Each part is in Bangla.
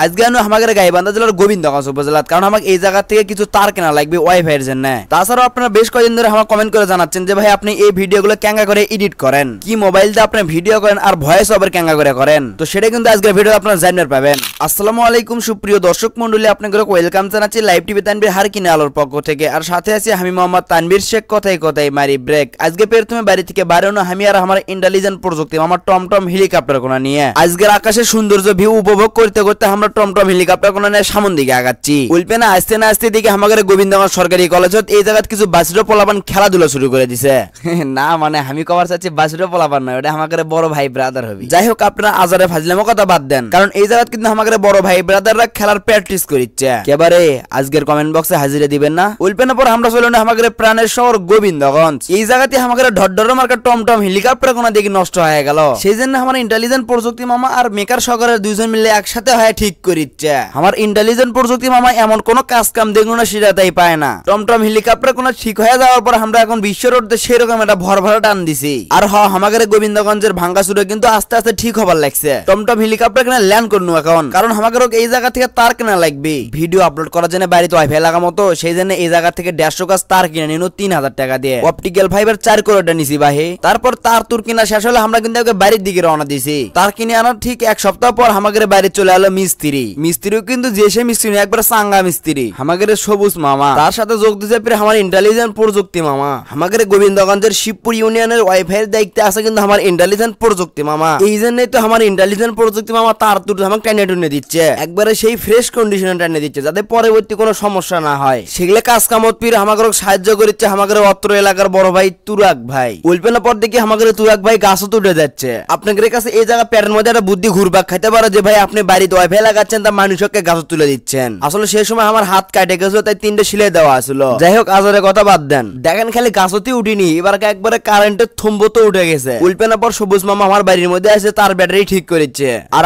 আজকে আমি আমাদের গাইবান্ধা জেলার গোবিন্দগঞ্জ উপজেলা, কারণ আমাকে এই জায়গা থেকে কিছু তার কেনা লাগবে ওয়াইফাই এর জন্য। তাছাড়াও আপনারা বেশ কয়েকদিন ধরে আমার কমেন্ট করে জানাচ্ছেন যে ভাই আপনি এই ভিডিওগুলো কেঙ্গা করে এডিট করেন, কি মোবাইল দিয়ে আপনি ভিডিও করেন আর ভয়েস ওভার কেঙ্গা করে করেন। তো সেটা কিন্তু আজকের ভিডিও আপনারা জানতে পাবেন। আসসালামু আলাইকুম সুপ্রিয় দর্শক মণ্ডলী, আপনাদের ওয়েলকাম জানাচ্ছি লাইভ টিভি তানভীর হারকিনে আলোর পক্ষ থেকে। আর সাথে আছি আমি মোহাম্মদ তানভীর শেখ। কথাই কথাই মারি ব্রেক। আজকে প্রথমে বাড়ি থেকে বেরোনো আমি আর আমার ইন্টেলিজেন্ট প্রযুক্তি আমার টমটম হেলিকপ্টার কোনা নিয়ে আজকের আকাশের সৌন্দর্য ভিউ উপভোগ করতে করতে আমরা টমটম হেলিকপ্টার কোনা নিয়ে সামন দিকে আগাচ্ছি। উল্পেনা আসতে না আসতে দিকে আমাদের গোবিন্দগঞ্জ সরকারি কলেজ এই জায়গায় কিছু বাসিরো পোলাপান খেলাধুলা শুরু করে দিছে। না মানে আমি কবার চাচ্ছি বাসিরো পোলাপান নয়, ওটা আমাদের বড় ভাই ব্রাদার হবে। যাই হোক আপনারা আজারে ফাজলামো কথা বাদ দেন, কারণ এই জায়গায় কিন্তু আমাদের বড় ভাই ব্রাদাররা খেলার প্র্যাকটিস করিচ্ছে। একেবারে আজকের কমেন্ট বক্সে হাজিরা দিবেন না। উল্পেনা পর আমরা চলে না আমাদের প্রাণের শহর গোবিন্দগঞ্জ। এই জায়গাতে আমাদের ঢড্ডর মার্কা টমটম হেলিকপ্টার কোনা দেখি নষ্ট হয়ে গেল। সেই জন্য আমার ইন্টেলিজেন্ট প্রযুক্তি মামা আর মেকার সহকারের দুইজন মিলে একসাথে হয়ে ঠিক করিচ্ছে। আমার ইন্টেলিজেন্ট প্রযুক্তি মামা এমন কোন কাজ কাম দেখলো না সেটা তাই পায় না। টমটম হেলিকপ্টার কোনা ঠিক হয়ে যাওয়ার পর আমরা এখন বিশ্ব রোডে সেরকম একটা ভরভরা টান দিছি। আর আমাদের গোবিন্দগঞ্জের ভাঙ্গাচুরে কিন্তু আস্তে আস্তে ঠিক হবার লাগছে। টমটম হেলিকপ্টার কেনা ল্যান্ড করনু এখন, কারণ আমাদের এই জায়গা থেকে তার কেনা লাগবে ভিডিও আপলোড করার জন্য। বাড়িতে ওয়াইফাই লাগা মতো সেই জন্য এই জায়গা থেকে 150 গাছ তার কিনে নিল 3000 টাকা দিয়ে। অপটিক্যাল ফাইবার 4 কোড়াটা নিছি বাহে। তারপর তার তুর কিনা শেষ হলে আমরা কিন্তু বাড়ির দিকে রওনা দিছি। তার কিনে আনার ঠিক এক সপ্তাহ পর আমাদের বাড়ি চলে এলো মিস্ত্রিও কিন্তু যে সে মিস্ত্রি একবার সাঙ্গা মিস্ত্রি আমাদের সবুজ মামা। তার সাথে যোগ দিতে পেরে আমার ইন্টেলিজেন্ট প্রযুক্তি মামা। আমাদের গোবিন্দগঞ্জের শিবপুর ইউনিয়নের ওয়াইফাই এর দায়িত্বে আছে কিন্তু আমার ইন্টেলিজেন্ট প্রযুক্তি মামা। এই জন্যই তো আমার ইন্টেলিজেন্ট প্রযুক্তি মামা তার তুর আমাকে টেনে টুনে দিচ্ছে, একবারে সেই ফ্রেশ কন্ডিশনে টেনে দিচ্ছে যাতে পরবর্তী কোনো সমস্যা না হয়। সেগুলো কাজ কামত পীর আমাকে সাহায্য করিচ্ছে আমাদের অত্র এলাকার বড় ভাই তুরাক ভাই। উল্পেনা পর দেখি আমাদের তুরাক ভাই গাছও তুলে যাচ্ছে। আপনাদের কাছে এই জায়গা প্যাটের মধ্যে একটা বুদ্ধি ঘুরবাক খাইতে পারে যে ভাই আপনি বাড়িতে ওয়াইফাই লাগাচ্ছেন তা মানুষকে গাছও তুলে দিচ্ছেন। আসলে সেই সময় আমার হাত কাটে গেছিল তাই 3টে সিলাই দেওয়া ছিল। যাই হোক আজরের কথা বাদ দেন, দেখেন খালি গাছতে উঠিনি, এবার একবারে কারেন্টের থম্ব তো উঠে গেছে। উল্পেনা পর সবুজ মামা আমার বাড়ির মধ্যে আছে তার ব্যাটারি ঠিক করেছে। আর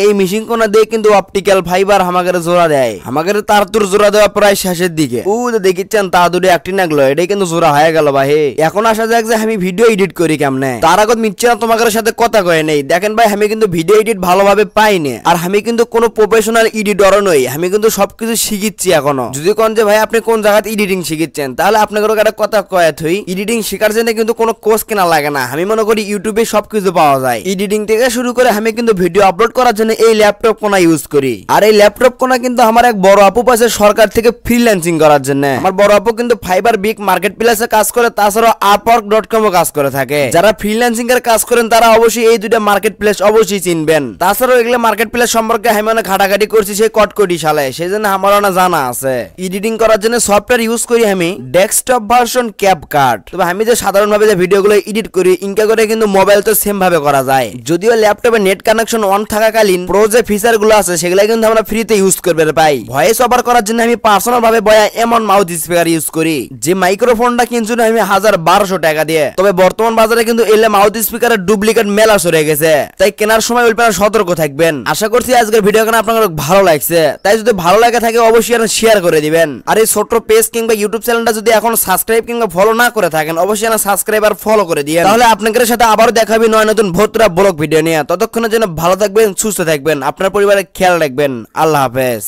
এই মেশিন কোনা দিয়ে কিন্তু অপটিক্যাল ফাইবার আমাদের জোড়া দেয়। আমাদের তার তুর জোড়া দেওয়া প্রায় শেষের দিকে। দেখিচ্ছেন তা দুটো একটি নাগলো, এটাই কিন্তু জোড়া হয়ে গেল ভাই। এখন আসা যাক যে আমি ভিডিও এডিট করি কেমনে। তার আগত মিচ্ছে না তোমাদের সাথে কথা কয়ে নেই। দেখেন ভাই আমি কিন্তু ভিডিও এডিট ভালোভাবে পাইনি, আর আমি কিন্তু কোনো প্রফেশনাল এডিটরও নই। আমি কিন্তু সবকিছু শিখিচ্ছি এখনো। যদি কোন যে ভাই আপনি কোন জায়গায় এডিটিং শিখিচ্ছেন, তাহলে আপনাদের একটা কথা কয়ে থই, এডিটিং শেখার জন্য কিন্তু কোনো কোর্স কেনা লাগে না। আমি মনে করি ইউটিউবে সবকিছু পাওয়া যায়। এডিটিং থেকে শুরু করে আমি কিন্তু ভিডিও আপলোড করার জন্য এই ল্যাপটপ কোনা ইউজ করি। আর এই ল্যাপটপ কোনা কিন্তু আমার এক বড় আপু পাশে সরকার থেকে ফ্রিল্যান্সিং করার জন্য। আমার বড় আপু কিন্তু ফাইবার বিগ মার্কেট প্লেসে কাজ করে, তাছাড়া upwork.com ও কাজ করে থাকে। যারা ফ্রিল্যান্সিং এর কাজ করেন তারা অবশ্যই এই দুইটা মার্কেট প্লেস অবশ্যই চিনবেন। তাছাড়াও এগুলো মার্কেট প্লেস সম্পর্কে আমি অনেক ঘাটাঘাটি করছি সেই কটকটি সালে, সেই জন্য আমার অনেক জানা আছে। এডিটিং করার জন্য সফটওয়্যার ইউজ করি আমি ডেস্কটপ ভার্সন ক্যাপকাট। তবে আমি যে সাধারণভাবে যে ভিডিওগুলো এডিট করি ইনকা করে কিন্তু মোবাইল তো সেম ভাবে করা যায়। যদিও ল্যাপটপে নেট কানেকশন অন থাকাকালীন প্রো যে ফিচার গুলো আছে সেগুলো কিন্তু আমরা ফ্রিতে ইউজ করতে পাই। ভয়েস ওভার করার জন্য আমি পার্সোনাল ভাবে বয়া এমন মাউথ স্পিকার ইউজ করি যে মাইক্রোফোনটা কিনছি আমি 1200 টাকা দিয়ে। তবে বর্তমান বাজারে কিন্তু এলে মাউথ স্পিকারের ডুপ্লিকেট মেলা সরে গেছে, তাই কেনার সময় আপনারা সতর্ক থাকবেন। আশা করছি আজকের ভিডিও কেন আপনাদের ভালো লাগছে, তাই যদি ভালো লাগে থাকে অবশ্যই শেয়ার করে দিবেন। আর এই ছোট পেজ কিংবা ইউটিউব চ্যানেলটা যদি এখন সাবস্ক্রাইব কিংবা ফলো না করে থাকেন অবশ্যই সাবস্ক্রাইব আর ফলো করে দিবেন। তাহলে আপনাদের সাথে আবারও দেখা হবে নয় নতুন ভোতরা ব্লগ ভিডিও নিয়ে। ততক্ষণের জন্য ভালো থাকবেন, সুস্থ থাকবেন, আপনার পরিবারের খেয়াল রাখবেন। আল্লাহ হাফেজ।